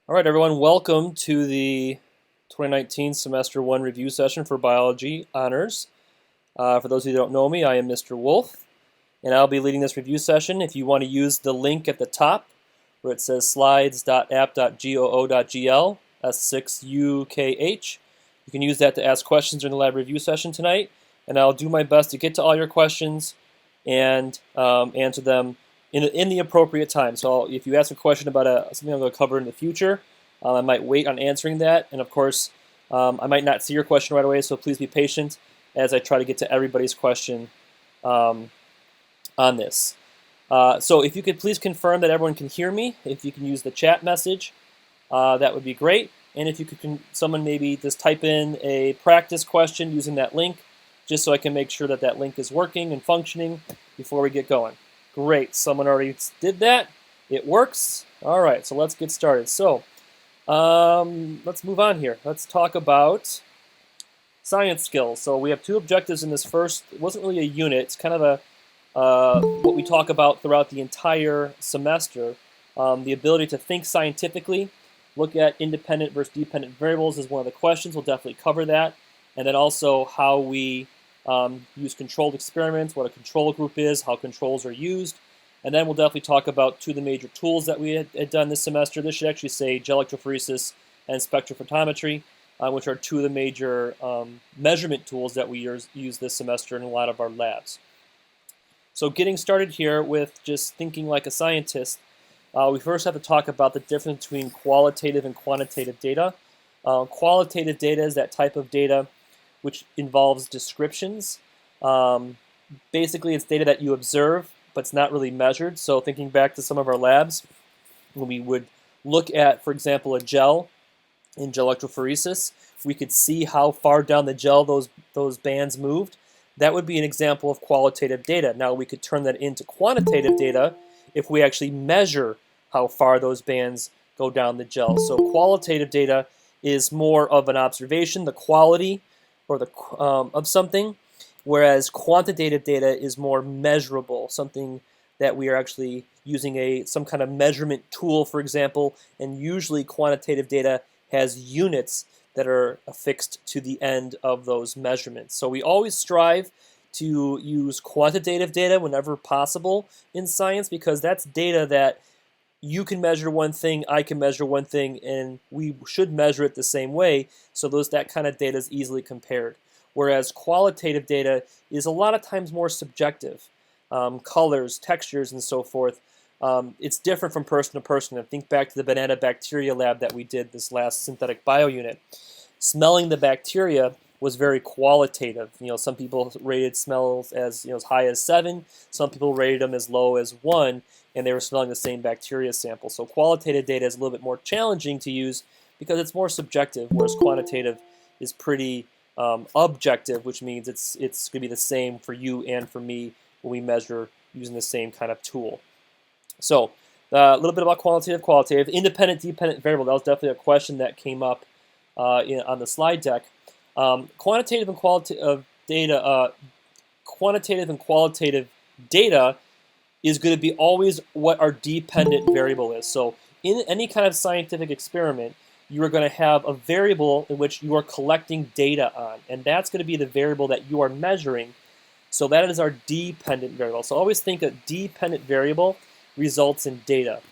All right, everyone, welcome to the 2019 Semester 1 review session for Biology Honors. For those of you who don't know me, I am Mr. Wolf, and I'll be leading this review session. If you want to use the link at the top where it says slides.app.goo.gl, S6UKH, you can use that to ask questions during the lab review session tonight, and I'll do my best to get to all your questions and answer them in the appropriate time. So if you ask a question about something I'm going to cover in the future, I might wait on answering that. And of course, I might not see your question right away, so please be patient as I try to get to everybody's question on this. So if you could please confirm that everyone can hear me, if you can use the chat message, that would be great. And if you could, someone maybe just type in a practice question using that link, just so I can make sure that that link is working and functioning before we get going. Great, someone already did that. It works. All right, so let's get started. So let's move on here. Let's talk about science skills. So we have two objectives in this first. It wasn't really a unit. It's kind of what we talk about throughout the entire semester. The ability to think scientifically, look at independent versus dependent variables is one of the questions. We'll definitely cover that. And then also how we use controlled experiments, what a control group is, how controls are used. And then we'll definitely talk about two of the major tools that we had done this semester. This should actually say electrophoresis and spectrophotometry, which are two of the major measurement tools that we use this semester in a lot of our labs. So getting started here with just thinking like a scientist, we first have to talk about the difference between qualitative and quantitative data. Qualitative data is that type of data which involves descriptions. Basically, it's data that you observe, but it's not really measured. So thinking back to some of our labs, when we would look at, for example, a gel in gel electrophoresis, we could see how far down the gel those bands moved. That would be an example of qualitative data. Now we could turn that into quantitative data if we actually measure how far those bands go down the gel. So qualitative data is more of an observation, the quality or of something, whereas quantitative data is more measurable, something that we are actually using some kind of measurement tool, for example, and usually quantitative data has units that are affixed to the end of those measurements. So we always strive to use quantitative data whenever possible in science, because that's data that you can measure one thing, I can measure one thing, and we should measure it the same way, so that kind of data is easily compared. Whereas qualitative data is a lot of times more subjective. Colors, textures, and so forth. It's different from person to person. And think back to the banana bacteria lab that we did this last synthetic bio unit. Smelling the bacteria was very qualitative. Some people rated smells as as high as 7. Some people rated them as low as 1, and they were smelling the same bacteria sample. So qualitative data is a little bit more challenging to use because it's more subjective, whereas quantitative is pretty objective, which means it's going to be the same for you and for me when we measure using the same kind of tool. So a little bit about qualitative, independent, dependent variable. That was definitely a question that came up on the slide deck. Quantitative and qualitative data is going to be always what our dependent variable is. So in any kind of scientific experiment, you are going to have a variable in which you are collecting data on, and that's going to be the variable that you are measuring. So that is our dependent variable. So always think a dependent variable results in data,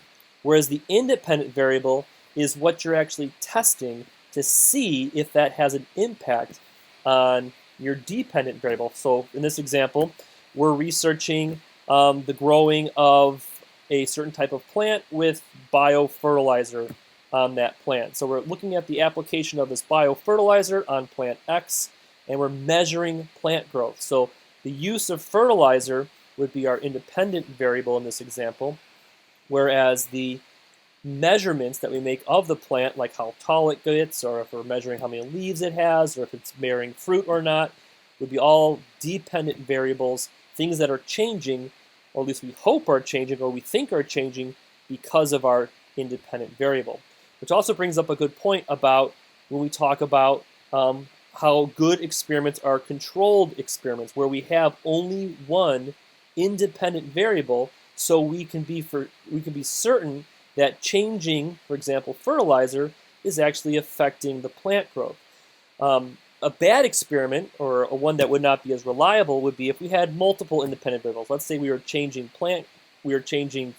whereas the independent variable is what you're actually testing to see if that has an impact on your dependent variable. So in this example, we're researching the growing of a certain type of plant with biofertilizer on that plant. So we're looking at the application of this biofertilizer on plant X, and we're measuring plant growth. So the use of fertilizer would be our independent variable in this example, whereas the measurements that we make of the plant, like how tall it gets, or if we're measuring how many leaves it has, or if it's bearing fruit or not, would be all dependent variables, things that are changing, or at least we hope are changing, or we think are changing because of our independent variable. Which also brings up a good point about when we talk about how good experiments are controlled experiments, where we have only one independent variable, so we can be certain that changing, for example, fertilizer is actually affecting the plant growth. A bad experiment, or a one that would not be as reliable, would be if we had multiple independent variables. Let's say we were changing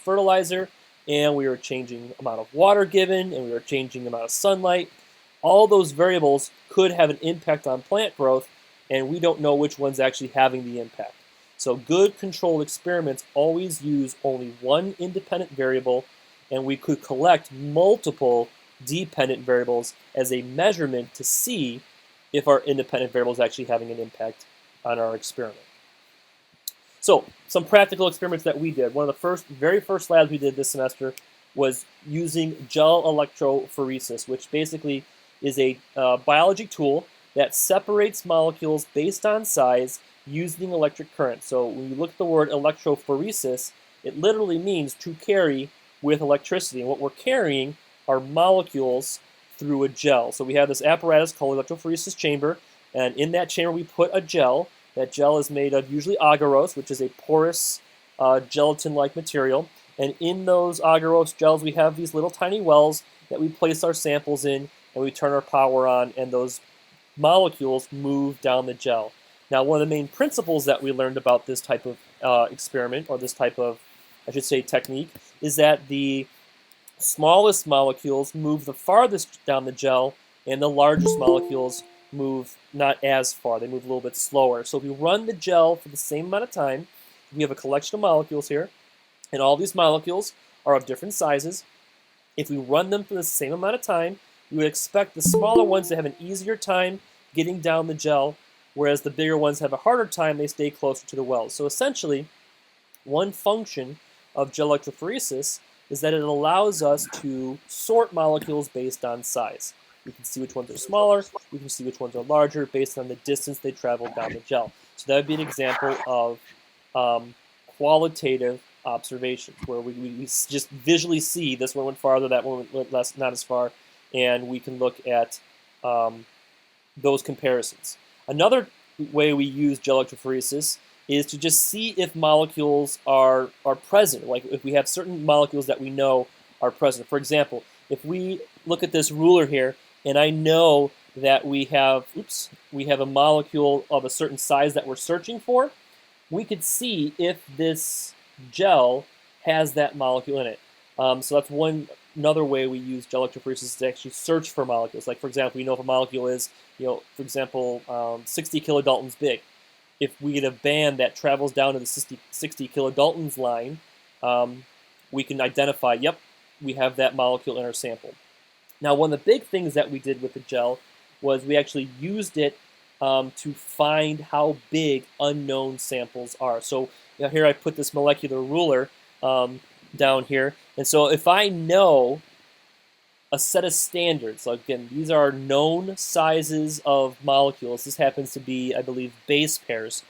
fertilizer, and we were changing amount of water given, and we were changing amount of sunlight. All those variables could have an impact on plant growth, and we don't know which one's actually having the impact. So good controlled experiments always use only one independent variable, and we could collect multiple dependent variables as a measurement to see if our independent variable is actually having an impact on our experiment. So some practical experiments that we did. One of the very first labs we did this semester was using gel electrophoresis, which basically is a biology tool that separates molecules based on size using electric current. So when you look at the word electrophoresis, it literally means to carry with electricity. And what we're carrying are molecules through a gel. So we have this apparatus called electrophoresis chamber, and in that chamber we put a gel. That gel is made of usually agarose, which is a porous gelatin-like material. And in those agarose gels we have these little tiny wells that we place our samples in, and we turn our power on, and those molecules move down the gel. Now, one of the main principles that we learned about this type of experiment, or this type of, I should say, technique, is that the smallest molecules move the farthest down the gel, and the largest molecules move not as far. They move a little bit slower. So if we run the gel for the same amount of time, we have a collection of molecules here, and all these molecules are of different sizes. If we run them for the same amount of time, we would expect the smaller ones to have an easier time getting down the gel, whereas the bigger ones have a harder time, they stay closer to the wells. So essentially, one function of gel electrophoresis is that it allows us to sort molecules based on size. We can see which ones are smaller, we can see which ones are larger based on the distance they travel down the gel. So that would be an example of qualitative observations, where we just visually see this one went farther, that one went less, not as far, and we can look at those comparisons. Another way we use gel electrophoresis is to just see if molecules are present, like if we have certain molecules that we know are present. For example, if we look at this ruler here, and I know that we have a molecule of a certain size that we're searching for, we could see if this gel has that molecule in it. So that's another way we use gel electrophoresis to actually search for molecules. Like, for example, we know if a molecule is, for example, 60 kilodaltons big. If we get a band that travels down to the 60 kilodaltons line, we can identify, yep, we have that molecule in our sample. Now, one of the big things that we did with the gel was we actually used it to find how big unknown samples are. So here I put this molecular ruler down here, and so if I know a set of standards, so again, these are known sizes of molecules. This happens to be, I believe, base pairs.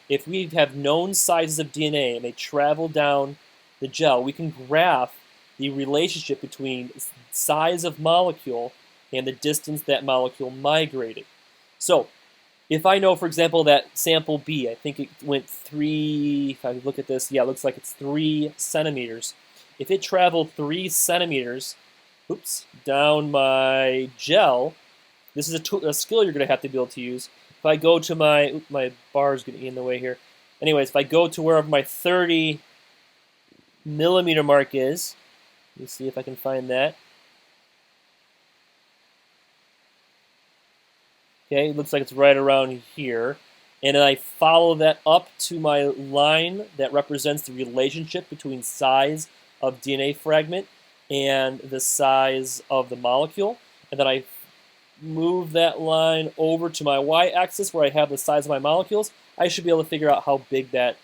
If we have known sizes of DNA and they travel down the gel, we can graph the relationship between size of molecule and the distance that molecule migrated. So if I know, for example, that sample B, I think it went if I look at this, yeah, it looks like it's 3 centimeters. If it traveled 3 centimeters, down my gel, this is a skill you're going to have to be able to use. If I go to my bar is getting in the way here. Anyways, if I go to wherever my 30 millimeter mark is, let me see if I can find that. Okay, it looks like it's right around here. And then I follow that up to my line that represents the relationship between size of DNA fragment and the size of the molecule. And then I move that line over to my y-axis where I have the size of my molecules. I should be able to figure out how big that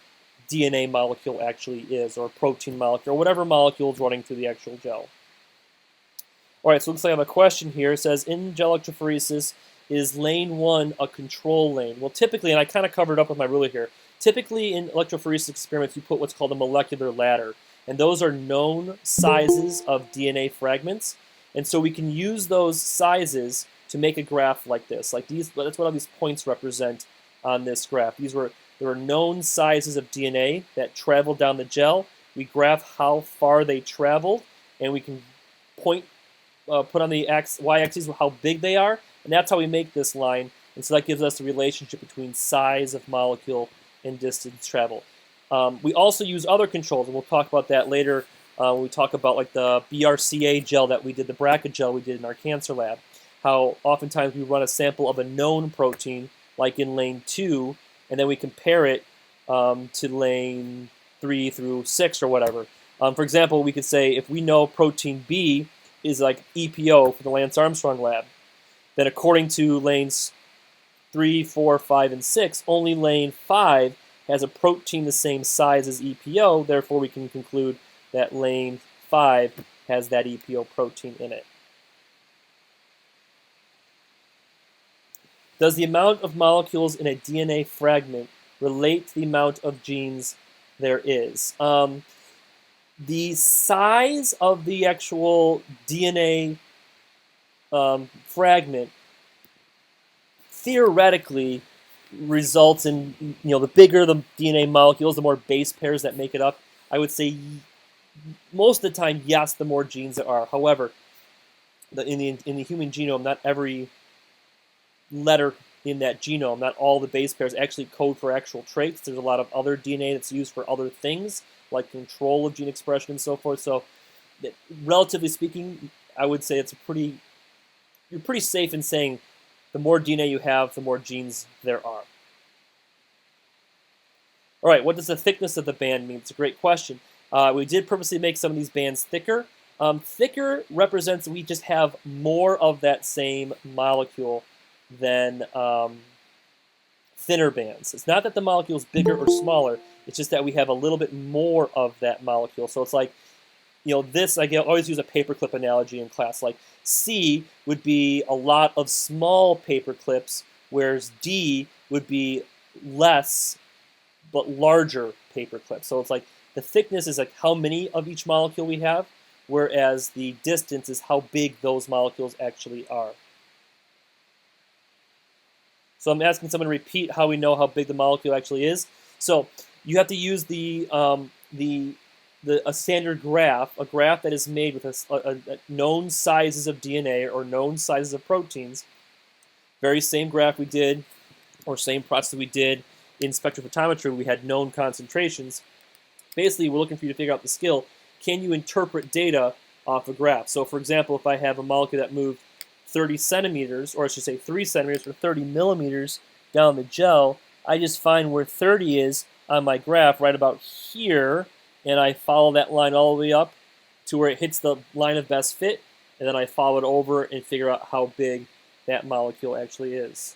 DNA molecule actually is, or protein molecule, or whatever molecule is running through the actual gel. All right, so it looks like I have a question here. It says, in gel electrophoresis, is lane 1 a control lane? Well, typically, and I kind of covered up with my ruler here, typically in electrophoresis experiments, you put what's called a molecular ladder. And those are known sizes of DNA fragments. And so we can use those sizes to make a graph like this. Like these, that's what all these points represent on this graph. There are known sizes of DNA that travel down the gel. We graph how far they traveled, and we can put on the y-axis how big they are, and that's how we make this line. And so that gives us the relationship between size of molecule and distance travel. We also use other controls, and we'll talk about that later when we talk about like the BRCA gel that we did, the BRCA gel we did in our cancer lab. How oftentimes we run a sample of a known protein, like in lane 2, and then we compare it to lane 3 through 6 or whatever. For example, we could say if we know protein B is like EPO for the Lance Armstrong lab, then according to lanes 3, 4, 5, and 6, only lane 5 has a protein the same size as EPO, therefore we can conclude that lane 5 has that EPO protein in it. Does the amount of molecules in a DNA fragment relate to the amount of genes there is? The size of the actual DNA fragment theoretically results in, the bigger the DNA molecules, the more base pairs that make it up. I would say most of the time, yes, the more genes there are. However, in the human genome, not every letter in that genome, not all the base pairs actually code for actual traits. There's a lot of other DNA that's used for other things, like control of gene expression and so forth. So, relatively speaking, I would say you're pretty safe in saying the more DNA you have, the more genes there are. All right, what does the thickness of the band mean? It's a great question. We did purposely make some of these bands thicker. Thicker represents we just have more of that same molecule than thinner bands. It's not that the molecule is bigger or smaller. It's just that we have a little bit more of that molecule. So it's like, this, I always use a paperclip analogy in class. Like C would be a lot of small paper clips, whereas D would be less but larger paper clips. So it's like the thickness is like how many of each molecule we have, whereas the distance is how big those molecules actually are. So I'm asking someone to repeat how we know how big the molecule actually is. So you have to use a standard graph, a graph that is made with a known sizes of DNA or known sizes of proteins. Very same graph we did, or same process we did in spectrophotometry. We had known concentrations. Basically, we're looking for you to figure out the skill. Can you interpret data off a graph? So for example, if I have a molecule that moved 30 centimeters, or I should say 3 centimeters or 30 millimeters down the gel, I just find where 30 is on my graph right about here, and I follow that line all the way up to where it hits the line of best fit, and then I follow it over and figure out how big that molecule actually is.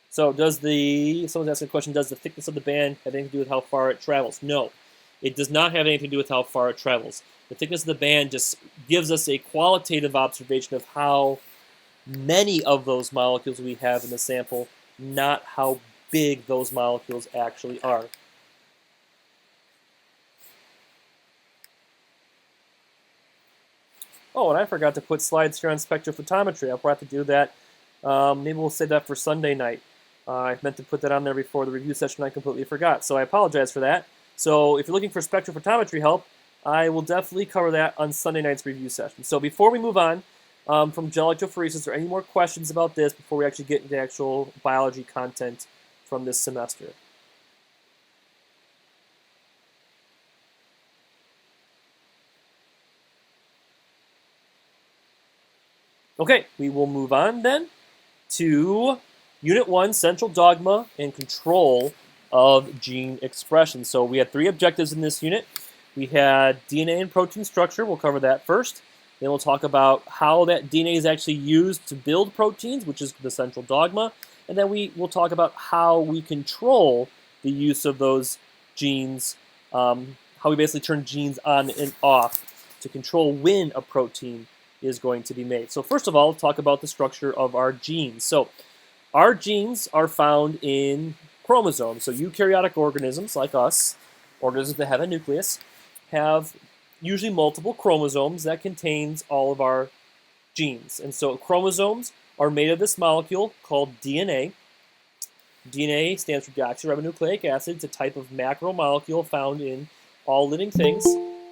So someone's asking a question, does the thickness of the band have anything to do with how far it travels? No, it does not have anything to do with how far it travels. The thickness of the band just gives us a qualitative observation of how many of those molecules we have in the sample, not how big those molecules actually are. Oh, and I forgot to put slides here on spectrophotometry. I'll have to do that. Maybe we'll save that for Sunday night. I meant to put that on there before the review session. I completely forgot, so I apologize for that. So if you're looking for spectrophotometry help, I will definitely cover that on Sunday night's review session. So before we move on from gel electrophoresis, are there any more questions about this before we actually get into actual biology content from this semester? Okay, we will move on then to Unit 1, Central Dogma and Control of Gene Expression. So we had 3 objectives in this unit. We had DNA and protein structure. We'll cover that first. Then we'll talk about how that DNA is actually used to build proteins, which is the central dogma. And then we'll talk about how we control the use of those genes, how we basically turn genes on and off to control when a protein is going to be made. So first of all, let's talk about the structure of our genes. So our genes are found in chromosomes. So eukaryotic organisms like us, organisms that have a nucleus, have usually multiple chromosomes that contains all of our genes. And so chromosomes are made of this molecule called DNA. DNA stands for deoxyribonucleic acid. It's a type of macromolecule found in all living things.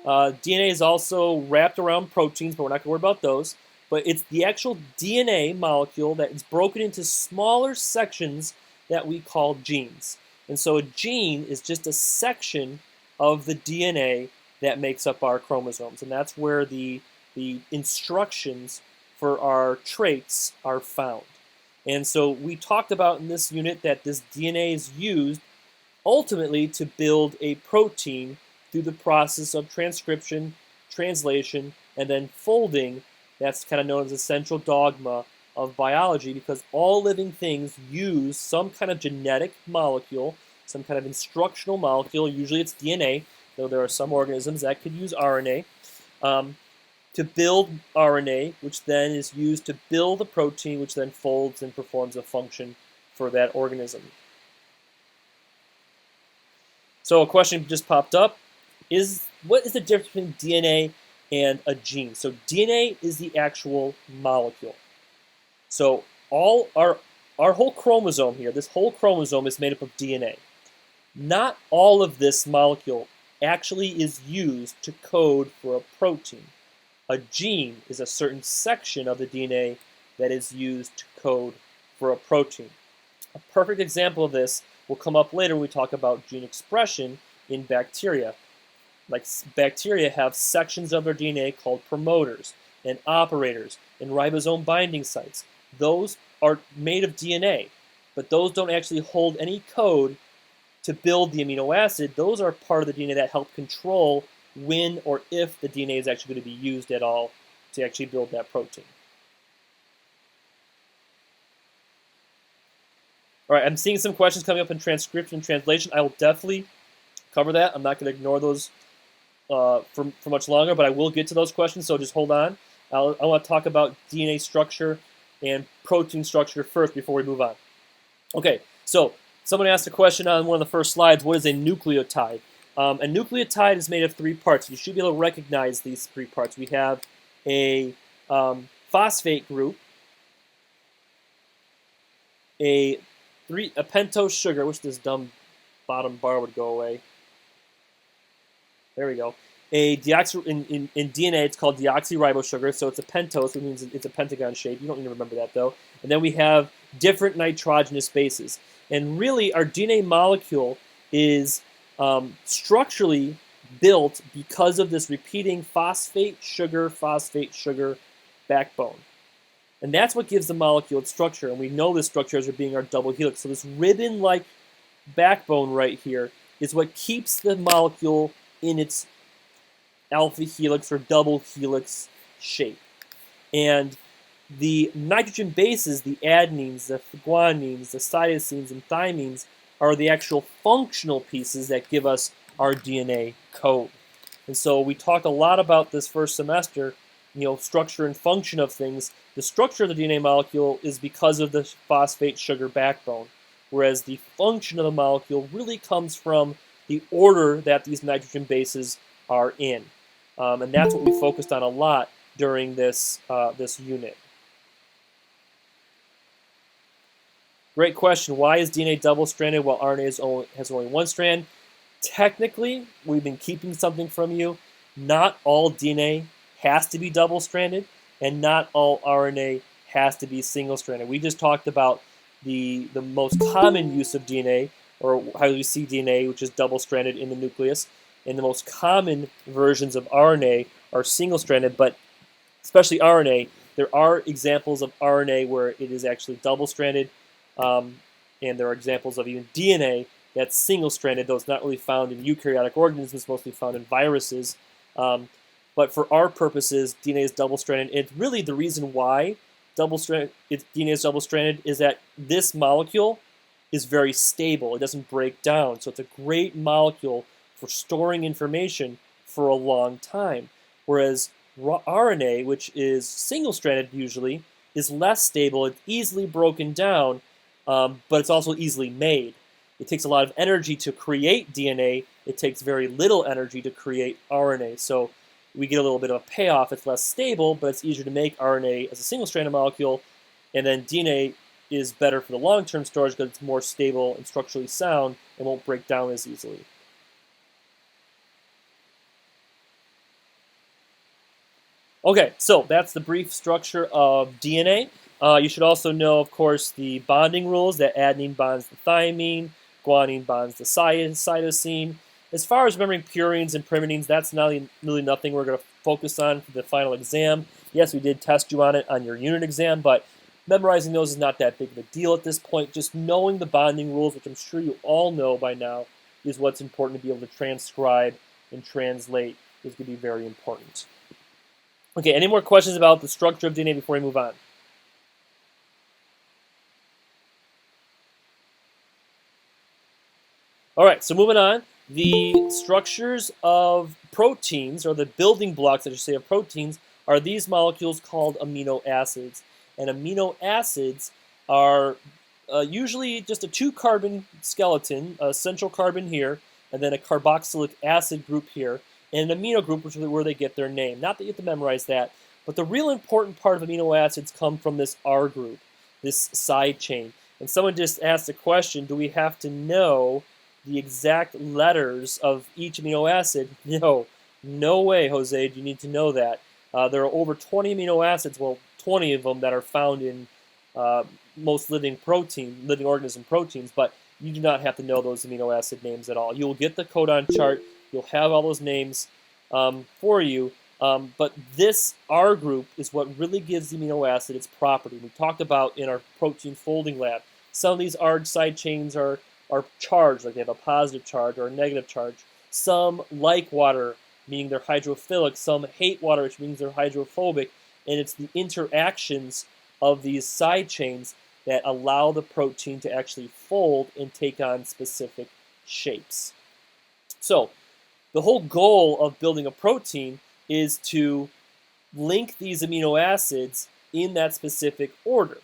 DNA is also wrapped around proteins, but we're not going to worry about those. But it's the actual DNA molecule that is broken into smaller sections that we call genes. And so a gene is just a section of the DNA that makes up our chromosomes. And that's where the instructions for our traits are found. And so we talked about in this unit that this DNA is used ultimately to build a protein through the process of transcription, translation, and then folding. That's kind of known as the central dogma of biology, because all living things use some kind of genetic molecule, some kind of instructional molecule. Usually it's DNA, though there are some organisms that could use RNA, to build RNA, which then is used to build a protein, which then folds and performs a function for that organism. So a question just popped up is, what is the difference between DNA and a gene? So DNA is the actual molecule. So all our whole chromosome here, this whole chromosome is made up of DNA. Not all of this molecule actually is used to code for a protein. A gene is a certain section of the DNA that is used to code for a protein. A perfect example of this will come up later when we talk about gene expression in bacteria. Like bacteria have sections of their DNA called promoters and operators and ribosome binding sites. Those are made of DNA, but those don't actually hold any code to build the amino acid. Those are part of the DNA that help control when or if the DNA is actually going to be used at all to actually build that protein. All right, I'm seeing some questions coming up in transcription and translation. I will definitely cover that. I'm not going to ignore those for much longer, but I will get to those questions, so just hold on. I want to talk about DNA structure and protein structure first before we move on. Okay, so someone asked a question on one of the first slides, what is a nucleotide? A nucleotide is made of 3 parts. You should be able to recognize these 3 parts. We have a phosphate group, a pentose sugar, which this dumb bottom bar would go away. There we go. In DNA, it's called deoxyribose, so it's a pentose, which means it's a pentagon shape. You don't need to remember that, though. And then we have different nitrogenous bases. And really, our DNA molecule is structurally built because of this repeating phosphate-sugar backbone. And that's what gives the molecule its structure. And we know this structure as being our double helix. So this ribbon-like backbone right here is what keeps the molecule in its alpha helix or double helix shape. And the nitrogen bases, the adenines, the guanines, the cytosines, and thymines, are the actual functional pieces that give us our DNA code. And so we talked a lot about this first semester, structure and function of things. The structure of the DNA molecule is because of the phosphate-sugar backbone, whereas the function of the molecule really comes from the order that these nitrogen bases are in. And that's what we focused on a lot during this unit. Great question. Why is DNA double-stranded while RNA has only 1 strand? Technically, we've been keeping something from you. Not all DNA has to be double-stranded, and not all RNA has to be single-stranded. We just talked about the most common use of DNA, or how we see DNA, which is double-stranded in the nucleus. And the most common versions of RNA are single-stranded, but especially RNA, there are examples of RNA where it is actually double-stranded, and there are examples of even DNA that's single-stranded, though it's not really found in eukaryotic organisms, mostly found in viruses. But for our purposes, DNA is double-stranded. It's really the reason why DNA is double-stranded is that this molecule is very stable. It doesn't break down, so it's a great molecule for storing information for a long time. Whereas RNA, which is single-stranded usually, is less stable. It's easily broken down, but it's also easily made. It takes a lot of energy to create DNA. It takes very little energy to create RNA. So we get a little bit of a payoff. It's less stable, but it's easier to make RNA as a single-stranded molecule. And then DNA is better for the long-term storage because it's more stable and structurally sound and won't break down as easily. Okay, so that's the brief structure of DNA. You should also know, of course, the bonding rules, that adenine bonds to thymine, guanine bonds to cytosine. As far as remembering purines and pyrimidines, that's not really nothing we're going to focus on for the final exam. Yes, we did test you on it on your unit exam, but memorizing those is not that big of a deal at this point. Just knowing the bonding rules, which I'm sure you all know by now, is what's important to be able to transcribe and translate, is going to be very important. Okay, any more questions about the structure of DNA before we move on? All right, so moving on. The structures of proteins, or the building blocks, I should say, of proteins, are these molecules called amino acids. And amino acids are usually just a 2-carbon skeleton, a central carbon here, and then a carboxylic acid group here, and an amino group, which is where they get their name. Not that you have to memorize that, but the real important part of amino acids come from this R group, this side chain. And someone just asked a question, do we have to know the exact letters of each amino acid? No, no way, Jose, you need to know that. There are over 20 amino acids, well, 20 of them that are found in most living organism proteins, but you do not have to know those amino acid names at all. You will get the codon chart, you'll have all those names for you, but this R group is what really gives the amino acid its property. We talked about in our protein folding lab. Some of these R side chains are charged, like they have a positive charge or a negative charge. Some like water, meaning they're hydrophilic. Some hate water, which means they're hydrophobic. And it's the interactions of these side chains that allow the protein to actually fold and take on specific shapes. So the whole goal of building a protein is to link these amino acids in that specific order.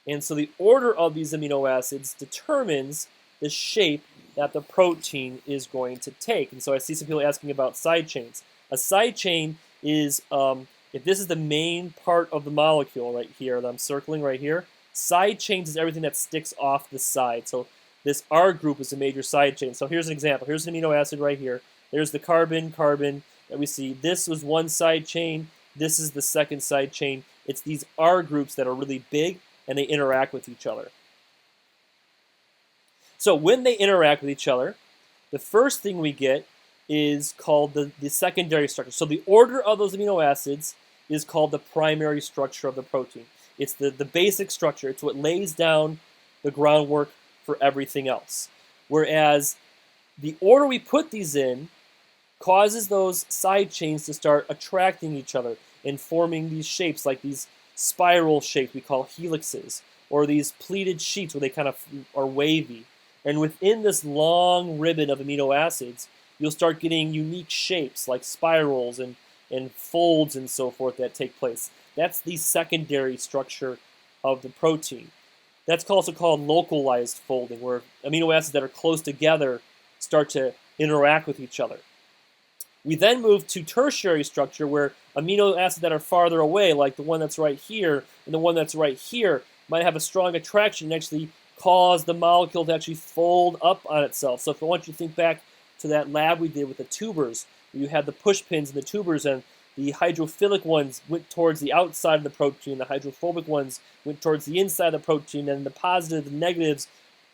And so the order of these amino acids determines the shape that the protein is going to take. And so I see some people asking about side chains. A side chain is, if this is the main part of the molecule right here that I'm circling right here, side chains is everything that sticks off the side. So this R group is a major side chain. So here's an example. Here's an amino acid right here. There's the carbon that we see. This was one side chain. This is the second side chain. It's these R groups that are really big, and they interact with each other. So when they interact with each other, the first thing we get is called the secondary structure. So the order of those amino acids is called the primary structure of the protein. It's the basic structure. It's what lays down the groundwork for everything else. Whereas the order we put these in causes those side chains to start attracting each other and forming these shapes, like these spiral shapes we call helixes, or these pleated sheets where they kind of are wavy. And within this long ribbon of amino acids, you'll start getting unique shapes like spirals and folds and so forth that take place. That's the secondary structure of the protein. That's also called localized folding, where amino acids that are close together start to interact with each other. We then move to tertiary structure, where amino acids that are farther away, like the one that's right here and the one that's right here, might have a strong attraction and actually cause the molecule to actually fold up on itself. So if I want you to think back to that lab we did with the tubers, where you had the push pins and the tubers, and the hydrophilic ones went towards the outside of the protein, the hydrophobic ones went towards the inside of the protein, and the positives and negatives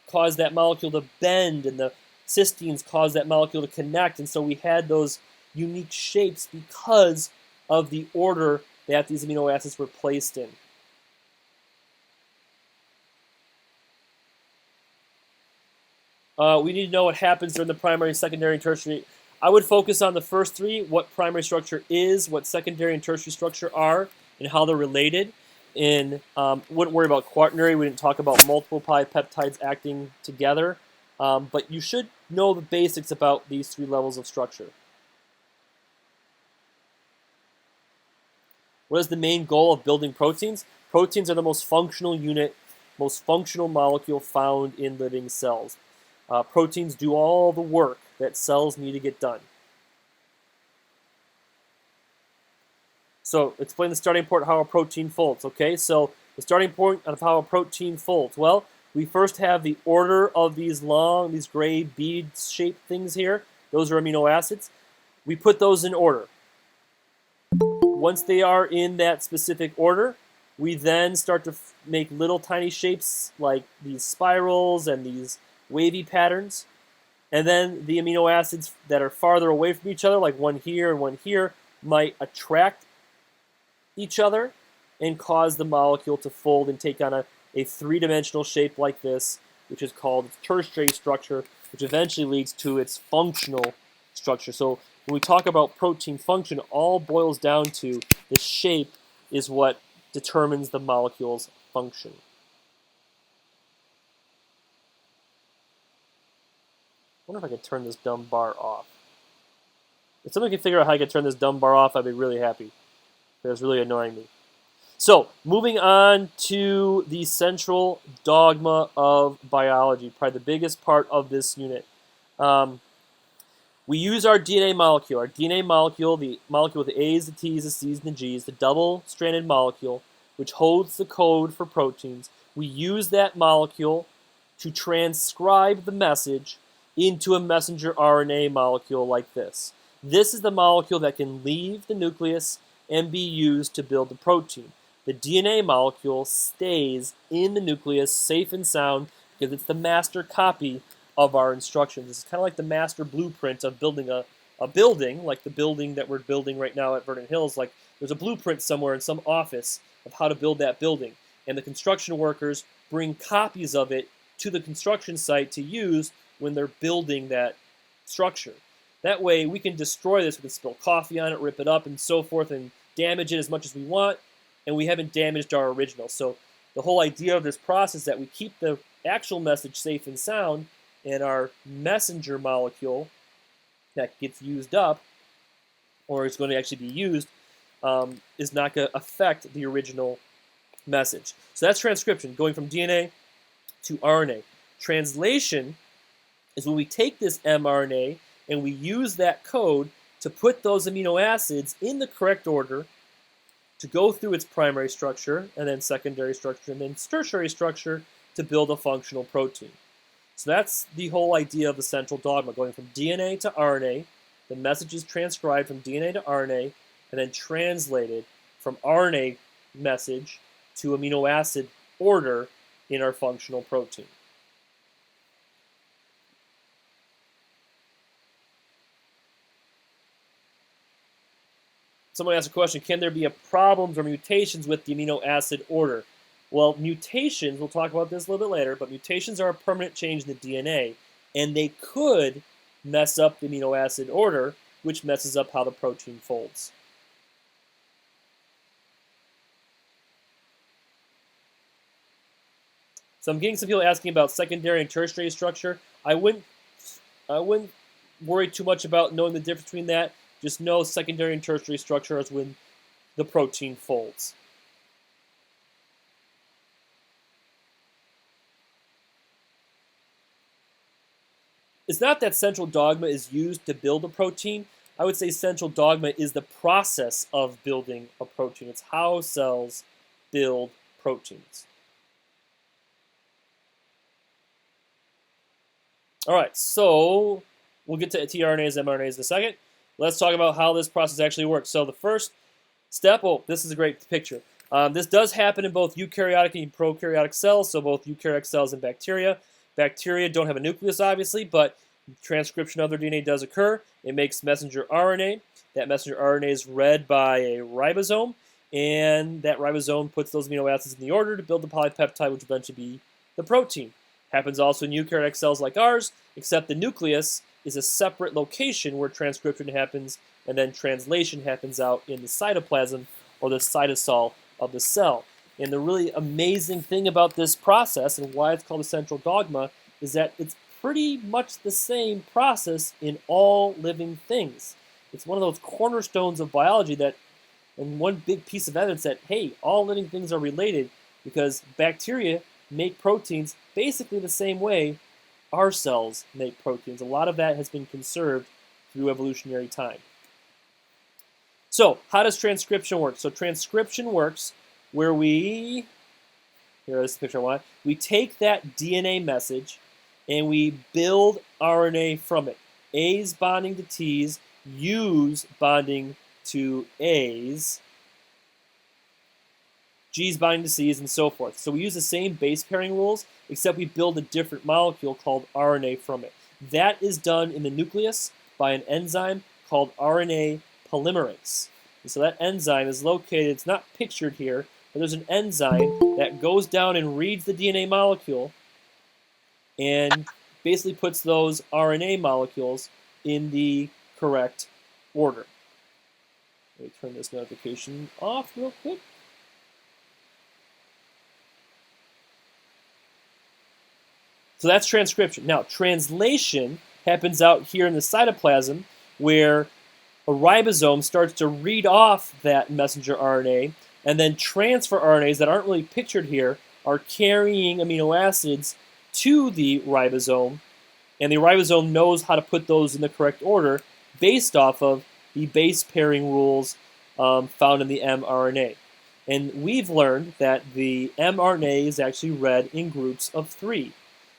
caused that molecule to bend, and the cysteines caused that molecule to connect. And so we had those unique shapes because of the order that these amino acids were placed in. We need to know what happens during the primary, secondary, and tertiary. I would focus on the first three, what primary structure is, what secondary and tertiary structure are, and how they're related. And wouldn't worry about quaternary. We didn't talk about multiple polypeptides acting together. But you should know the basics about these three levels of structure. What is the main goal of building proteins? Proteins are the most functional unit, most functional molecule found in living cells. Proteins do all the work that cells need to get done. So explain the starting point, how a protein folds. Okay, so the starting point of how a protein folds. Well, we first have the order of these gray bead-shaped things here. Those are amino acids. We put those in order. once they are in that specific order, we then start to make little tiny shapes like these spirals and these wavy patterns. And then the amino acids that are farther away from each other, like one here and one here, might attract each other and cause the molecule to fold and take on a three-dimensional shape like this, which is called its tertiary structure, which eventually leads to its functional structure. So when we talk about protein function, it all boils down to the shape is what determines the molecule's function. I wonder if I could turn this dumb bar off. If somebody could figure out how I could turn this dumb bar off, I'd be really happy. It's really annoying me. So, moving on to the central dogma of biology, probably the biggest part of this unit. We use our DNA molecule. Our DNA molecule, the molecule with the A's, the T's, the C's, and the G's, the double-stranded molecule, which holds the code for proteins. We use that molecule to transcribe the message into a messenger RNA molecule like this. This is the molecule that can leave the nucleus and be used to build the protein. The DNA molecule stays in the nucleus safe and sound because it's the master copy of our instructions. This is kind of like the master blueprint of building a building, like the building that we're building right now at Vernon Hills. Like there's a blueprint somewhere in some office of how to build that building. And the construction workers bring copies of it to the construction site to use when they're building that structure. That way we can destroy this, we can spill coffee on it, rip it up, and so forth, and damage it as much as we want, and we haven't damaged our original. So the whole idea of this process is that we keep the actual message safe and sound, and our messenger molecule that gets used up, or is going to actually be used, is not going to affect the original message. So that's transcription, going from DNA to RNA. Translation is when we take this mRNA and we use that code to put those amino acids in the correct order to go through its primary structure, and then secondary structure, and then tertiary structure to build a functional protein. So that's the whole idea of the central dogma, going from DNA to RNA. The message is transcribed from DNA to RNA, and then translated from RNA message to amino acid order in our functional protein. Someone asked a question, can there be problems or mutations with the amino acid order? Well, mutations, we'll talk about this a little bit later, but mutations are a permanent change in the DNA, and they could mess up the amino acid order, which messes up how the protein folds. So I'm getting some people asking about secondary and tertiary structure. I wouldn't worry too much about knowing the difference between that. Just know secondary and tertiary structure is when the protein folds. It's not that central dogma is used to build a protein. I would say central dogma is the process of building a protein. It's how cells build proteins. All right, so we'll get to tRNAs and mRNAs in a second. Let's talk about how this process actually works. So the first step, this is a great picture. This does happen in both eukaryotic and prokaryotic cells, so both eukaryotic cells and bacteria. Bacteria don't have a nucleus, obviously, but transcription of their DNA does occur. It makes messenger RNA. That messenger RNA is read by a ribosome, and that ribosome puts those amino acids in the order to build the polypeptide, which will eventually be the protein. Happens also in eukaryotic cells like ours, except the nucleus is a separate location where transcription happens, and then translation happens out in the cytoplasm or the cytosol of the cell. And the really amazing thing about this process and why it's called a central dogma is that it's pretty much the same process in all living things. It's one of those cornerstones of biology that, and one big piece of evidence that, hey, all living things are related because bacteria make proteins basically the same way our cells make proteins. A lot of that has been conserved through evolutionary time. So, how does transcription work? So, transcription works where here is the picture I want. We take that DNA message and we build RNA from it. A's bonding to T's, U's bonding to A's, G's binding to C's, and so forth. So we use the same base pairing rules, except we build a different molecule called RNA from it. That is done in the nucleus by an enzyme called RNA polymerase. And so that enzyme is located, it's not pictured here, but there's an enzyme that goes down and reads the DNA molecule and basically puts those RNA molecules in the correct order. Let me turn this notification off real quick. So that's transcription. Now, translation happens out here in the cytoplasm where a ribosome starts to read off that messenger RNA, and then transfer RNAs that aren't really pictured here are carrying amino acids to the ribosome, and the ribosome knows how to put those in the correct order based off of the base pairing rules found in the mRNA. And we've learned that the mRNA is actually read in groups of 3.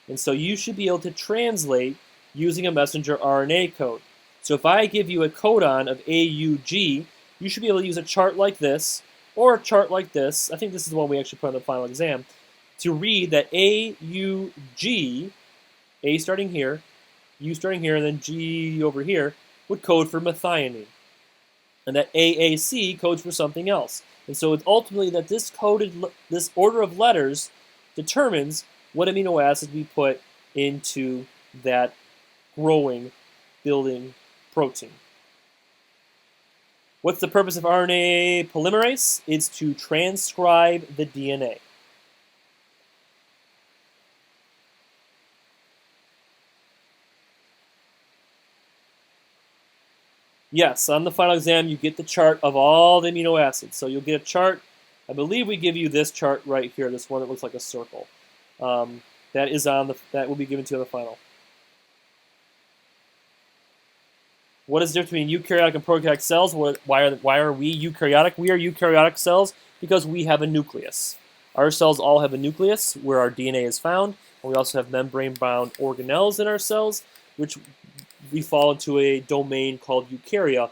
And so you should be able to translate using a messenger RNA code. So if I give you a codon of AUG, you should be able to use a chart like this, or a chart like this, I think this is the one we actually put on the final exam, to read that AUG, A starting here, U starting here, and then G over here, would code for methionine. And that AAC codes for something else. And so it's ultimately that this order of letters determines what amino acid we put into that growing, building protein. What's the purpose of RNA polymerase? It's to transcribe the DNA. Yes, on the final exam, you get the chart of all the amino acids. So you'll get a chart. I believe we give you this chart right here, this one that looks like a circle. That will be given to you on the final. What is the difference between eukaryotic and prokaryotic cells? Why are we eukaryotic? We are eukaryotic cells because we have a nucleus. Our cells all have a nucleus where our DNA is found, and we also have membrane-bound organelles in our cells, which we fall into a domain called eukarya,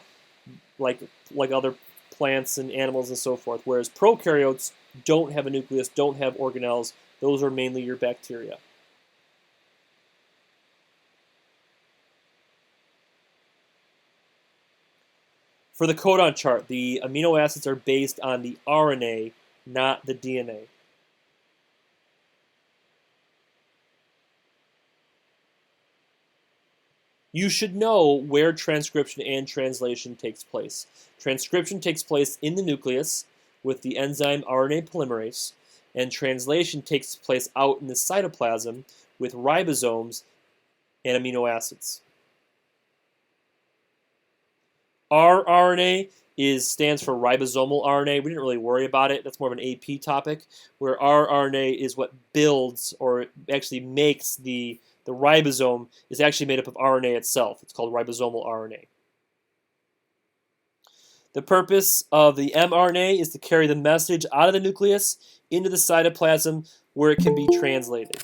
like other plants and animals and so forth, whereas prokaryotes don't have a nucleus, don't have organelles. Those are mainly your bacteria. For the codon chart, the amino acids are based on the RNA, not the DNA. You should know where transcription and translation takes place. Transcription takes place in the nucleus with the enzyme RNA polymerase, and translation takes place out in the cytoplasm with ribosomes and amino acids. rRNA stands for ribosomal RNA. We didn't really worry about it. That's more of an AP topic, where rRNA is what builds or actually makes the ribosome is actually made up of RNA itself. It's called ribosomal RNA. The purpose of the mRNA is to carry the message out of the nucleus into the cytoplasm where it can be translated.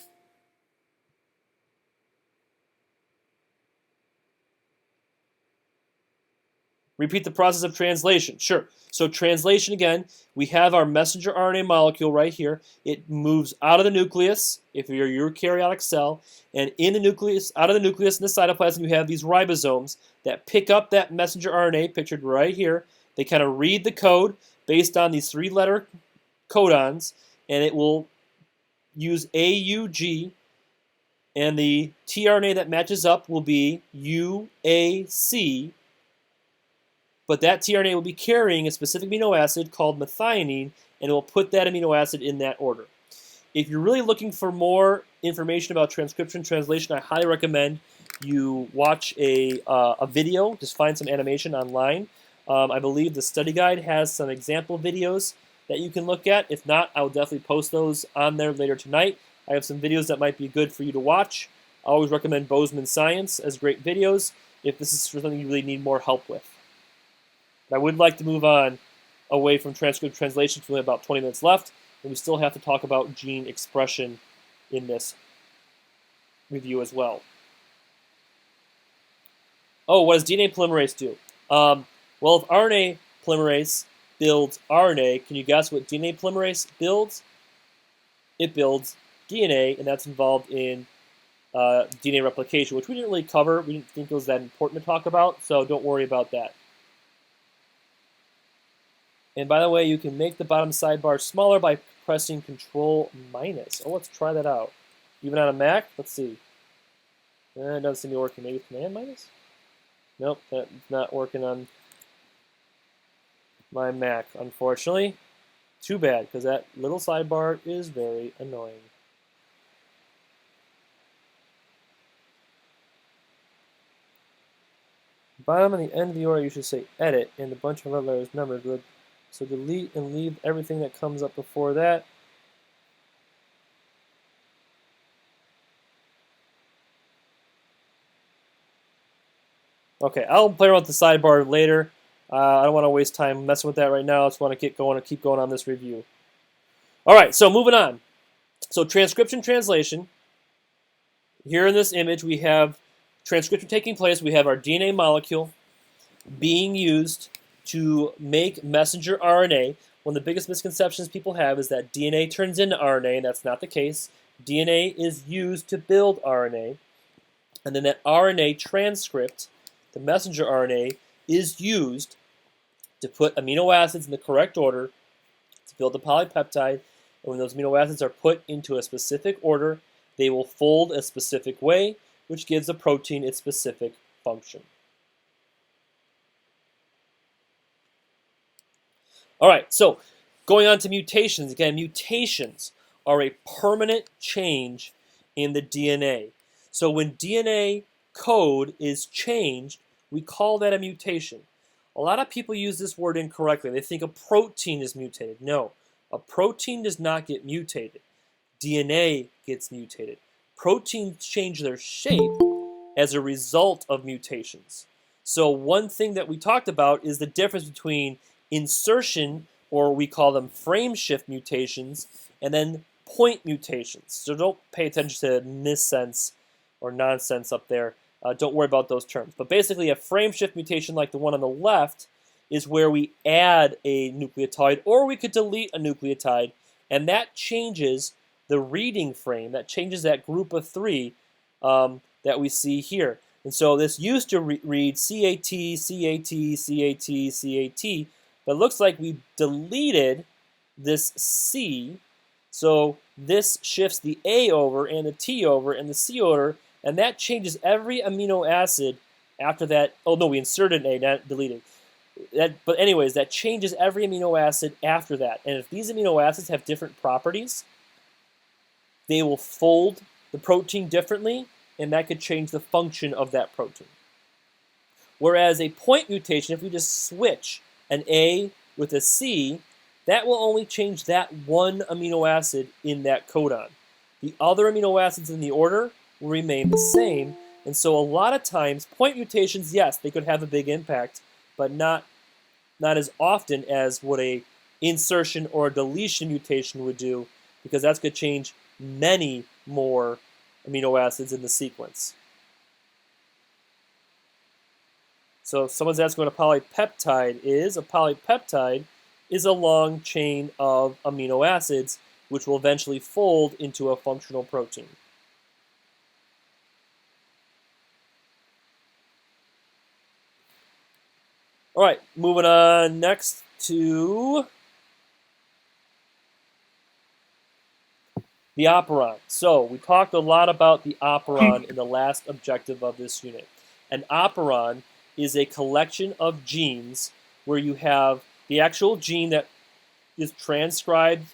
Repeat the process of translation. Sure. So translation again, we have our messenger RNA molecule right here. It moves out of the nucleus, if you're a eukaryotic cell, and in the nucleus, out of the nucleus in the cytoplasm, you have these ribosomes that pick up that messenger RNA pictured right here. They kind of read the code based on these 3-letter codons, and it will use AUG, and the tRNA that matches up will be UAC. But that tRNA will be carrying a specific amino acid called methionine, and it will put that amino acid in that order. If you're really looking for more information about transcription translation, I highly recommend you watch a video. Just find some animation online. I believe the study guide has some example videos that you can look at. If not, I will definitely post those on there later tonight. I have some videos that might be good for you to watch. I always recommend Bozeman Science as great videos if this is something you really need more help with. But I would like to move on away from transcript translation. We have about 20 minutes left, and we still have to talk about gene expression in this review as well. Oh, what does DNA polymerase do? Well, if RNA polymerase builds RNA. Can you guess what DNA polymerase builds? It builds DNA, and that's involved in DNA replication, which we didn't really cover. We didn't think it was that important to talk about, so don't worry about that. And by the way, you can make the bottom sidebar smaller by pressing Control minus. Oh, let's try that out. Even on a Mac, let's see. It doesn't seem to be working. Maybe Command minus? Nope, that's not working on my Mac, unfortunately. Too bad, because that little sidebar is very annoying. Bottom and the end of the order, you should say edit, and a bunch of other letters numbered. So delete and leave everything that comes up before that. Okay, I'll play around with the sidebar later. I don't want to waste time messing with that right now. I just want to get going and keep going on this review. All right, so moving on. So transcription translation. Here in this image, we have transcription taking place. We have our DNA molecule being used to make messenger RNA. One of the biggest misconceptions people have is that DNA turns into RNA, and that's not the case. DNA is used to build RNA, and then that RNA transcript, the messenger RNA, is used to put amino acids in the correct order to build the polypeptide. And when those amino acids are put into a specific order, they will fold a specific way, which gives the protein its specific function. All right, so going on to mutations. Again, mutations are a permanent change in the DNA. So when DNA code is changed, we call that a mutation. A lot of people use this word incorrectly. They think a protein is mutated. No, a protein does not get mutated. DNA gets mutated. Proteins change their shape as a result of mutations. So one thing that we talked about is the difference between insertion, or we call them frame shift mutations, and then point mutations. So don't pay attention to missense or nonsense up there. Don't worry about those terms. But basically, a frame shift mutation like the one on the left is where we add a nucleotide, or we could delete a nucleotide, and that changes the reading frame. That changes that group of three that we see here. And so this used to read CAT, CAT, CAT, CAT, but it looks like we deleted this C. So this shifts the A over and the T over and the C over, and that changes every amino acid after that. Oh no, we inserted an A, not deleted. But anyways, that changes every amino acid after that. And if these amino acids have different properties, they will fold the protein differently, and that could change the function of that protein. Whereas a point mutation, if we just switch an A with a C, that will only change that one amino acid in that codon. The other amino acids in the order will remain the same, and so a lot of times, point mutations, yes, they could have a big impact, but not as often as what a insertion or a deletion mutation would do, because that's going to change many more amino acids in the sequence. So if someone's asking what a polypeptide is a long chain of amino acids which will eventually fold into a functional protein. All right, moving on next to the operon. So we talked a lot about the operon in the last objective of this unit. An operon is a collection of genes where you have the actual gene that is transcribed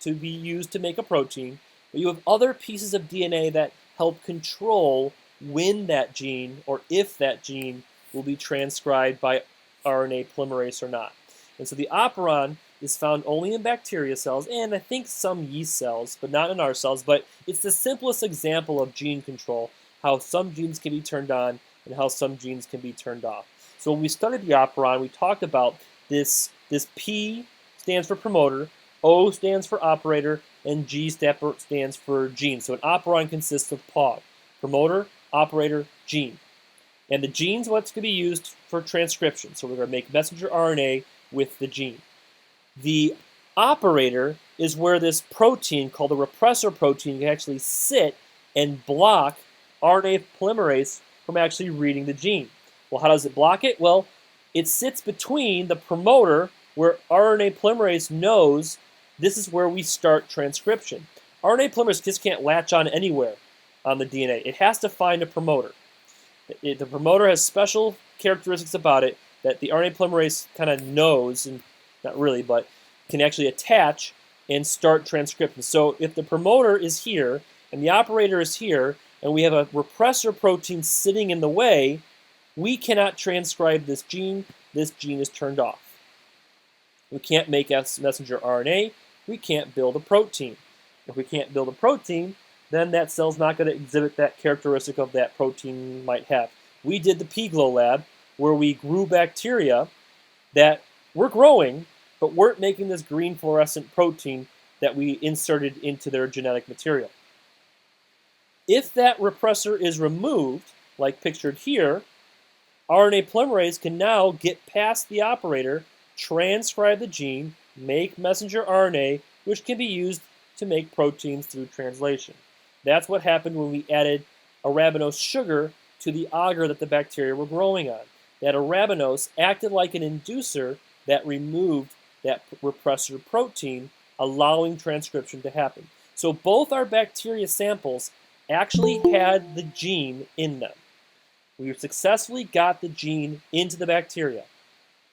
to be used to make a protein, but you have other pieces of DNA that help control when that gene or if that gene will be transcribed by RNA polymerase or not. And so the operon is found only in bacteria cells and I think some yeast cells, but not in our cells. But it's the simplest example of gene control, how some genes can be turned on and how some genes can be turned off. So when we studied the operon, we talked about this P stands for promoter, O stands for operator, and G stands for gene. So an operon consists of POG, promoter, operator, gene. And the gene's what's going to be used for transcription. So we're going to make messenger RNA with the gene. The operator is where this protein called the repressor protein can actually sit and block RNA polymerase from actually reading the gene. Well, how does it block it? Well, it sits between the promoter, where RNA polymerase knows this is where we start transcription. RNA polymerase just can't latch on anywhere on the DNA. It has to find a promoter. The promoter has special characteristics about it that the RNA polymerase kind of knows, and not really, but can actually attach and start transcription. So if the promoter is here and the operator is here, and we have a repressor protein sitting in the way, we cannot transcribe this gene. This gene is turned off. We can't make messenger RNA. We can't build a protein. If we can't build a protein, then that cell's not going to exhibit that characteristic of that protein might have. We did the pGlow lab where we grew bacteria that were growing but weren't making this green fluorescent protein that we inserted into their genetic material. If that repressor is removed, like pictured here, RNA polymerase can now get past the operator, transcribe the gene, make messenger RNA, which can be used to make proteins through translation. That's what happened when we added arabinose sugar to the agar that the bacteria were growing on. That arabinose acted like an inducer that removed that repressor protein, allowing transcription to happen. So both our bacteria samples actually had the gene in them. We successfully got the gene into the bacteria.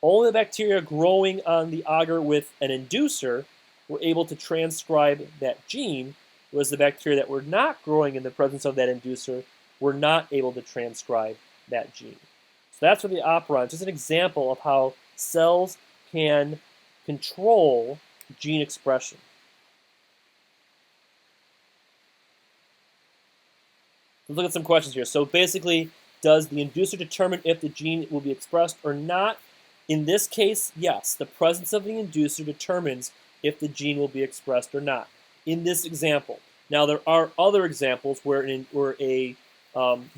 Only the bacteria growing on the agar with an inducer were able to transcribe that gene, whereas the bacteria that were not growing in the presence of that inducer were not able to transcribe that gene. So that's what the operon. Just an example of how cells can control gene expression. Let's look at some questions here. So basically, does the inducer determine if the gene will be expressed or not? In this case, yes. The presence of the inducer determines if the gene will be expressed or not. In this example. Now, there are other examples where a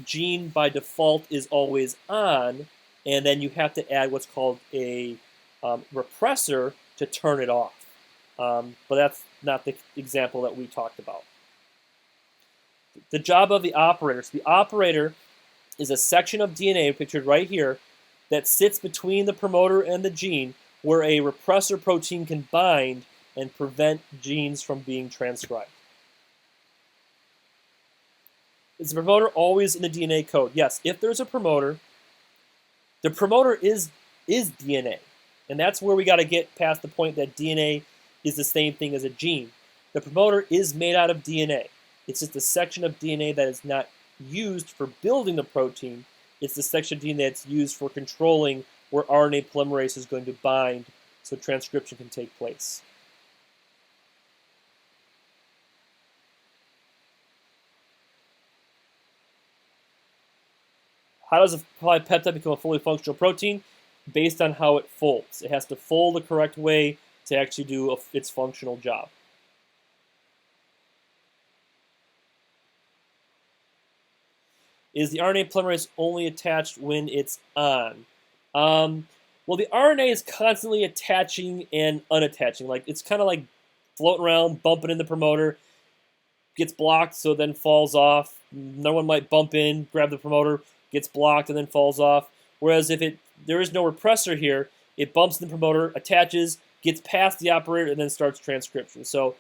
gene by default is always on, and then you have to add what's called a repressor to turn it off. But that's not the example that we talked about. The job of the operator. So the operator is a section of DNA pictured right here that sits between the promoter and the gene, where a repressor protein can bind and prevent genes from being transcribed. Is the promoter always in the DNA code? Yes, if there's a promoter, the promoter is DNA. And that's where we got to get past the point that DNA is the same thing as a gene. The promoter is made out of DNA. It's just a section of DNA that is not used for building the protein. It's the section of DNA that's used for controlling where RNA polymerase is going to bind so transcription can take place. How does a polypeptide become a fully functional protein? Based on how it folds. It has to fold the correct way to actually do its functional job. Is the RNA polymerase only attached when it's on? Well, the RNA is constantly attaching and unattaching. Like it's kind of like floating around, bumping in the promoter, gets blocked, so then falls off. No one might bump in, grab the promoter, gets blocked, and then falls off. Whereas if there is no repressor here, it bumps in the promoter, attaches, gets past the operator, and then starts transcription. So,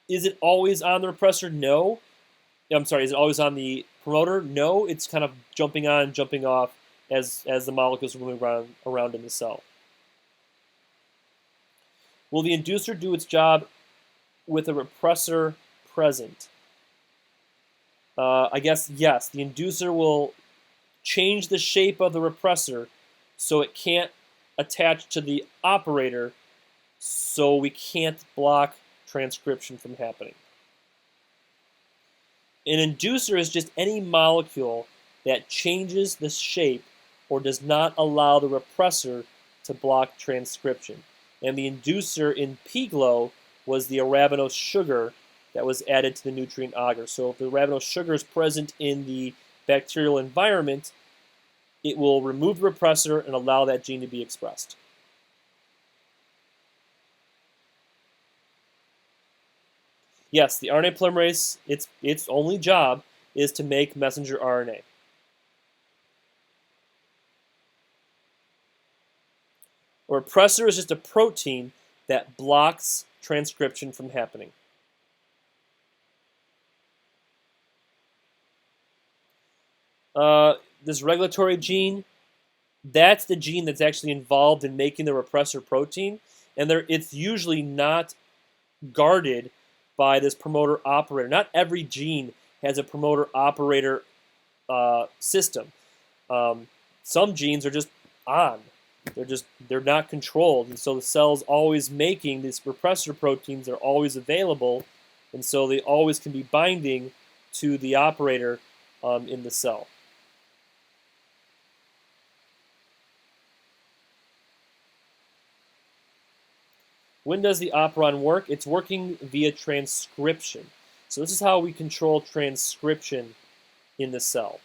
is it always on the repressor? No. I'm sorry, is it always on the promoter? No, it's kind of jumping on, jumping off as the molecules are moving around in the cell. Will the inducer do its job with a repressor present? I guess yes. The inducer will change the shape of the repressor so it can't attach to the operator, so we can't block transcription from happening. An inducer is just any molecule that changes the shape or does not allow the repressor to block transcription. And the inducer in pGlow was the arabinose sugar that was added to the nutrient agar. So if the arabinose sugar is present in the bacterial environment, it will remove the repressor and allow that gene to be expressed. Yes, the RNA polymerase, its only job is to make messenger RNA. A repressor is just a protein that blocks transcription from happening. This regulatory gene, that's the gene that's actually involved in making the repressor protein, and it's usually not guarded by this promoter operator. Not every gene has a promoter operator system. Some genes are just on. They're not controlled, and so the cell's always making these repressor proteins. They're always available, and so they always can be binding to the operator in the cell. When does the operon work? It's working via transcription. So this is how we control transcription in the cell.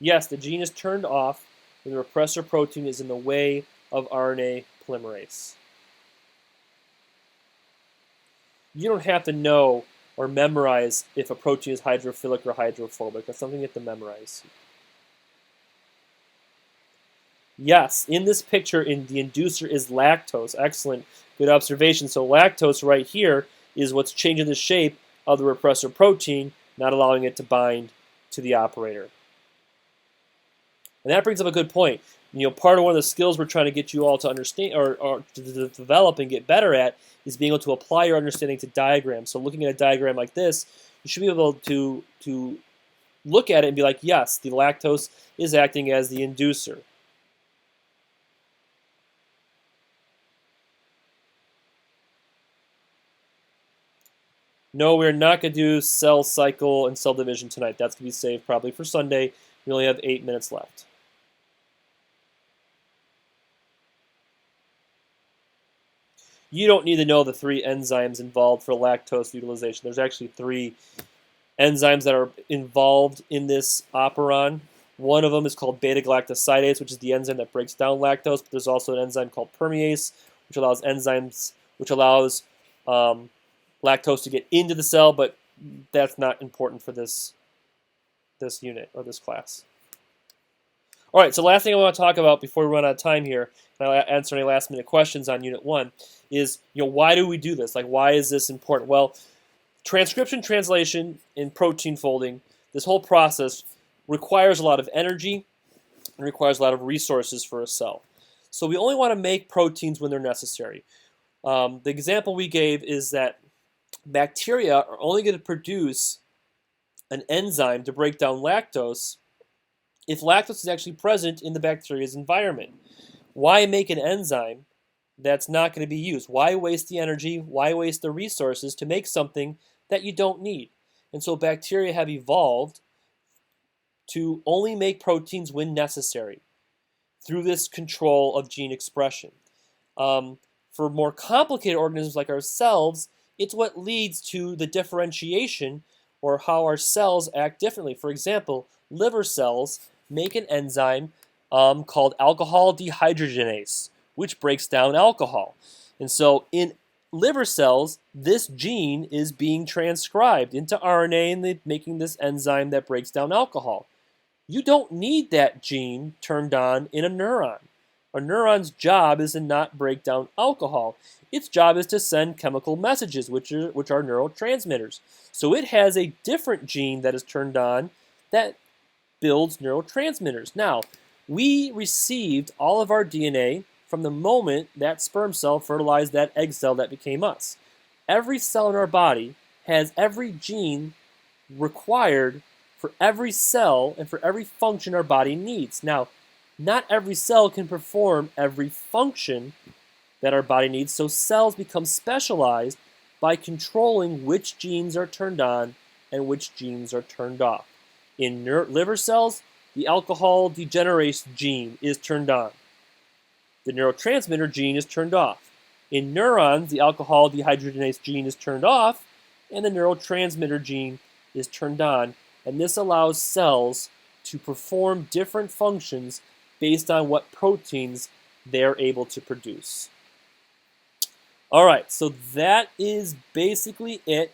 Yes, the gene is turned off when the repressor protein is in the way of RNA polymerase. You don't have to know or memorize if a protein is hydrophilic or hydrophobic. That's something you have to memorize. Yes, in this picture, the inducer is lactose. Excellent, good observation. So lactose right here is what's changing the shape of the repressor protein, not allowing it to bind to the operator. And that brings up a good point. Part of one of the skills we're trying to get you all to understand or to develop and get better at is being able to apply your understanding to diagrams. So looking at a diagram like this, you should be able to look at it and be like, yes, the lactose is acting as the inducer. No, we're not going to do cell cycle and cell division tonight. That's going to be saved probably for Sunday. We only have 8 minutes left. You don't need to know the 3 enzymes involved for lactose utilization. There's actually 3 enzymes that are involved in this operon. One of them is called beta-galactosidase, which is the enzyme that breaks down lactose. But there's also an enzyme called permease, which allows lactose to get into the cell, but that's not important for this unit or this class. All right, so last thing I want to talk about before we run out of time here, and I'll answer any last-minute questions on Unit 1, is why do we do this? Like, why is this important? Well, transcription, translation, and protein folding, this whole process requires a lot of energy and requires a lot of resources for a cell. So we only want to make proteins when they're necessary. The example we gave is that bacteria are only going to produce an enzyme to break down lactose if lactose is actually present in the bacteria's environment. Why make an enzyme that's not going to be used? Why waste the energy? Why waste the resources to make something that you don't need? And so bacteria have evolved to only make proteins when necessary through this control of gene expression. For more complicated organisms like ourselves, it's what leads to the differentiation or how our cells act differently. For example, liver cells make an enzyme called alcohol dehydrogenase, which breaks down alcohol. And so in liver cells, this gene is being transcribed into RNA and making this enzyme that breaks down alcohol. You don't need that gene turned on in a neuron. A neuron's job is to not break down alcohol. Its job is to send chemical messages, which are neurotransmitters. So it has a different gene that is turned on that builds neurotransmitters. Now, we received all of our DNA from the moment that sperm cell fertilized that egg cell that became us. Every cell in our body has every gene required for every cell and for every function our body needs. Now, not every cell can perform every function that our body needs, so cells become specialized by controlling which genes are turned on and which genes are turned off. In liver cells, the alcohol degenerase gene is turned on. The neurotransmitter gene is turned off. In neurons, the alcohol dehydrogenase gene is turned off, and the neurotransmitter gene is turned on. and this allows cells to perform different functions based on what proteins they're able to produce. All right, so that is basically it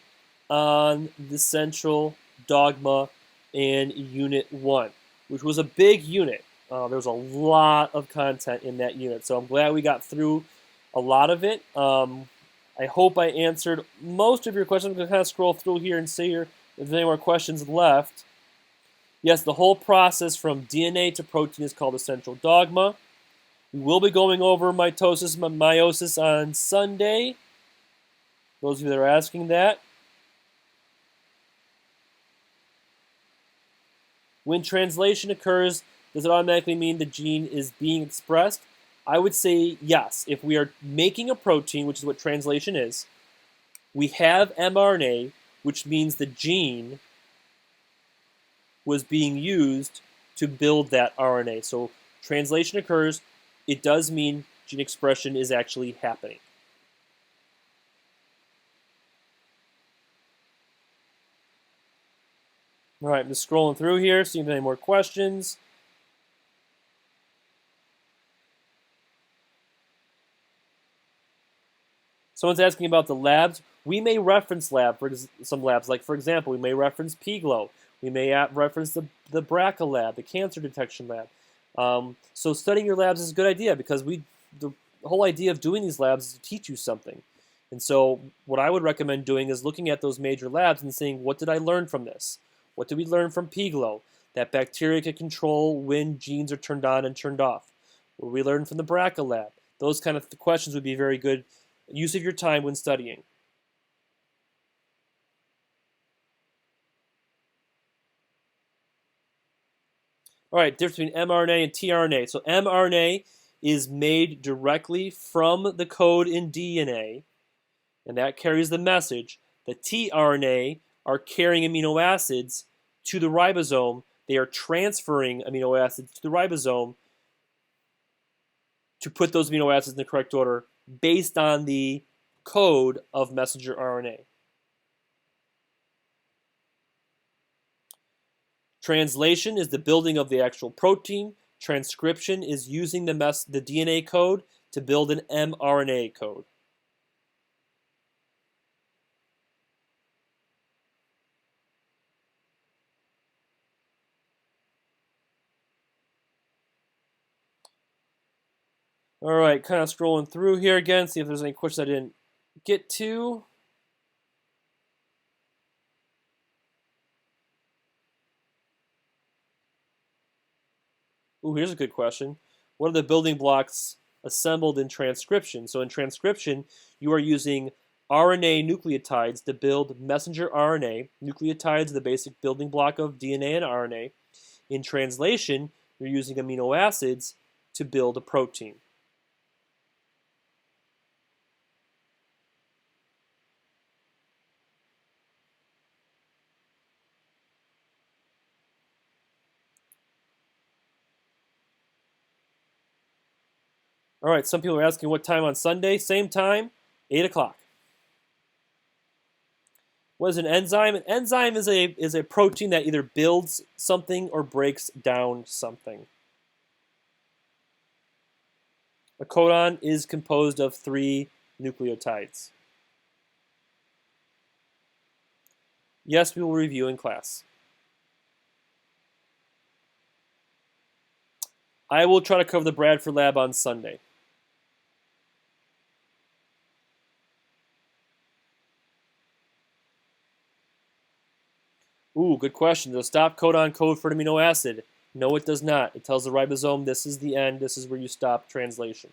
on the central dogma in Unit 1, which was a big unit. There was a lot of content in that unit, so I'm glad we got through a lot of it. I hope I answered most of your questions. I'm going to kind of scroll through here and see if there's any more questions left. Yes, the whole process from DNA to protein is called the central dogma. We will be going over mitosis and meiosis on Sunday. Those of you that are asking that. When translation occurs, does it automatically mean the gene is being expressed? I would say yes. If we are making a protein, which is what translation is, we have mRNA, which means the gene was being used to build that RNA. So translation occurs, it does mean gene expression is actually happening. All right, I'm just scrolling through here, seeing if there are any more questions. Someone's asking about the labs. We may reference some labs, like for example, we may reference PGLO. We may reference the BRCA lab, the cancer detection lab. So studying your labs is a good idea because the whole idea of doing these labs is to teach you something. And so what I would recommend doing is looking at those major labs and saying, what did I learn from this? What did we learn from PGLO? That bacteria can control when genes are turned on and turned off. What did we learn from the BRCA lab? Those kind of questions would be very good use of your time when studying. All right, difference between mRNA and tRNA. So mRNA is made directly from the code in DNA, and that carries the message. The tRNA are carrying amino acids to the ribosome. They are transferring amino acids to the ribosome to put those amino acids in the correct order based on the code of messenger RNA. Translation is the building of the actual protein. Transcription is using the DNA code to build an mRNA code. All right, kind of scrolling through here again, see if there's any questions I didn't get to. Ooh, here's a good question. What are the building blocks assembled in transcription? So in transcription, you are using RNA nucleotides to build messenger RNA. Nucleotides are the basic building block of DNA and RNA. In translation, you're using amino acids to build a protein. All right, some people are asking what time on Sunday. Same time, 8 o'clock. What is an enzyme? An enzyme is a protein that either builds something or breaks down something. A codon is composed of 3 nucleotides. Yes, we will review in class. I will try to cover the Bradford lab on Sunday. Ooh, good question. Does a stop codon code for an amino acid? No, it does not. It tells the ribosome this is the end, this is where you stop translation.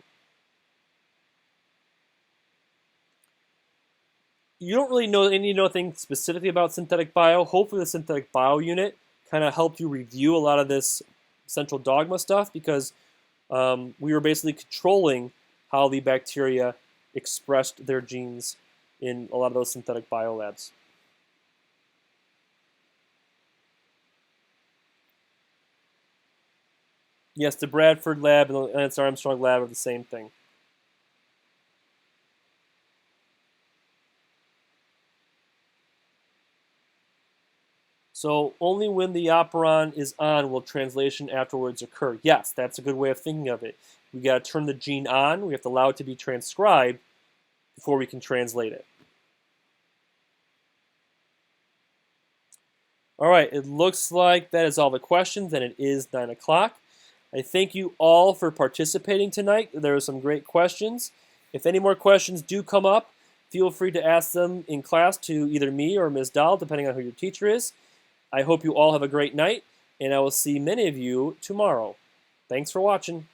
You don't really know anything specifically about synthetic bio. Hopefully the synthetic bio unit kind of helped you review a lot of this central dogma stuff because we were basically controlling how the bacteria expressed their genes in a lot of those synthetic bio labs. Yes, the Bradford lab and the Lance Armstrong lab are the same thing. So only when the operon is on will translation afterwards occur. Yes, that's a good way of thinking of it. We got to turn the gene on. We have to allow it to be transcribed before we can translate it. All right, it looks like that is all the questions, and it is 9 o'clock. I thank you all for participating tonight. There are some great questions. If any more questions do come up, feel free to ask them in class to either me or Ms. Dahl, depending on who your teacher is. I hope you all have a great night, and I will see many of you tomorrow. Thanks for watching.